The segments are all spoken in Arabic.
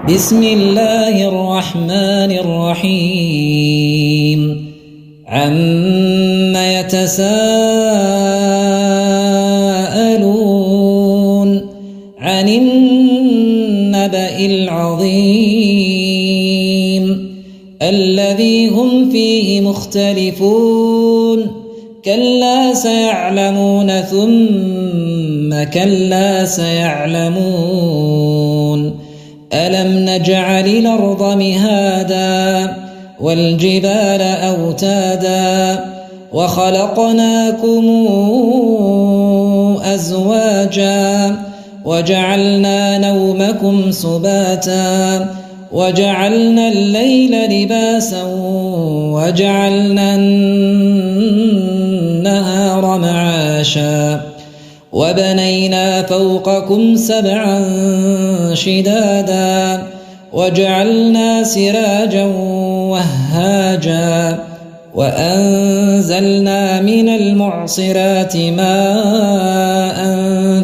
بسم الله الرحمن الرحيم عم يتساءلون عن النبأ العظيم الذي هم فيه مختلفون كلا سيعلمون ثم كلا سيعلمون ألم نجعل الأرض مهادا والجبال أوتادا وخلقناكم أزواجا وجعلنا نومكم سباتا وجعلنا الليل لباسا وجعلنا النهار معاشا وبنينا فوقكم سبعا شدادا وجعلنا سراجا وهاجا وأنزلنا من المعصرات ماء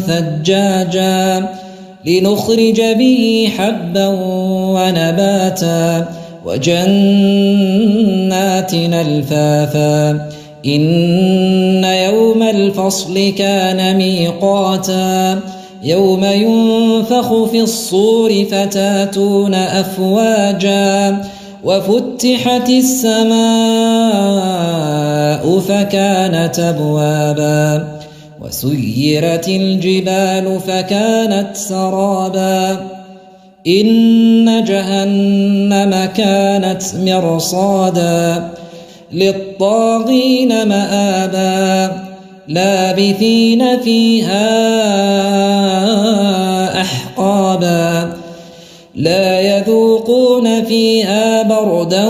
ثجاجا لنخرج به حبا ونباتا وجنات ألفافا إن يوم الفصل كان ميقاتا يوم ينفخ في الصور فتاتون أفواجا وفتحت السماء فكانت أبوابا وسيرت الجبال فكانت سرابا إن جهنم كانت مرصادا للطاغين مآبا لابثين فيها أحقابا لا يذوقون فيها بردا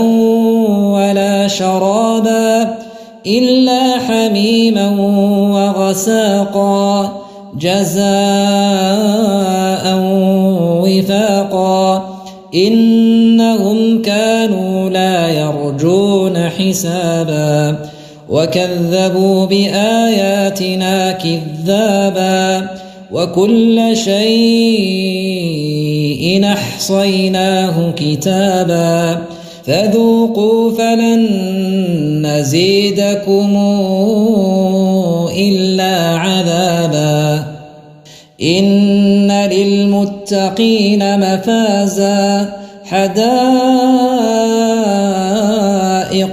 ولا شرابا إلا حميما وغساقا جزاء وفاقا إنهم كانوا لا يرجون حسابا وكذبوا بآياتنا كذابا وكل شيء أحصيناه كتابا فذوقوا فلن نزيدكم إلا عذابا إن للمتقين مفازا حدائق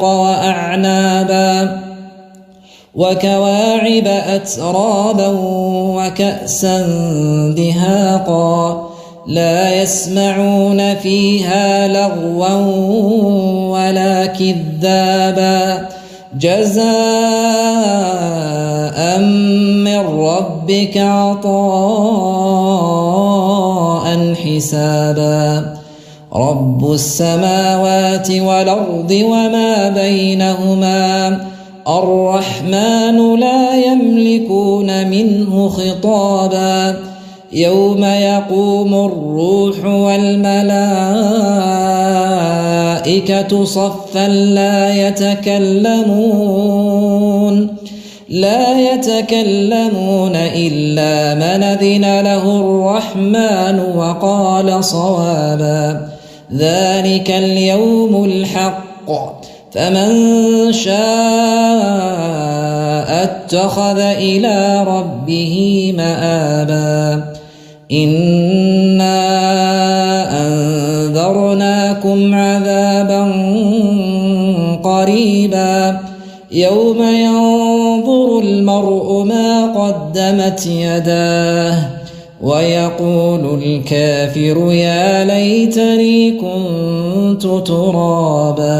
وأعنابا وكواعب أترابا وكأسا دهاقا لا يسمعون فيها لغوا ولا كذابا جزاء من ربك عطاء حسابا رب السماوات والأرض وما بينهما الرحمن لا يملكون منه خطابا يوم يقوم الروح والملائكة صفا لا يتكلمون إلا من أذن له الرحمن وقال صوابا ذلك اليوم الحق فمن شاء اتخذ إلى ربه مآبا إنا أنذرناكم عذابا قريبا يوم ينظر المرء ما قدمت يداه ويقول الكافر يا ليتني كنت ترابا.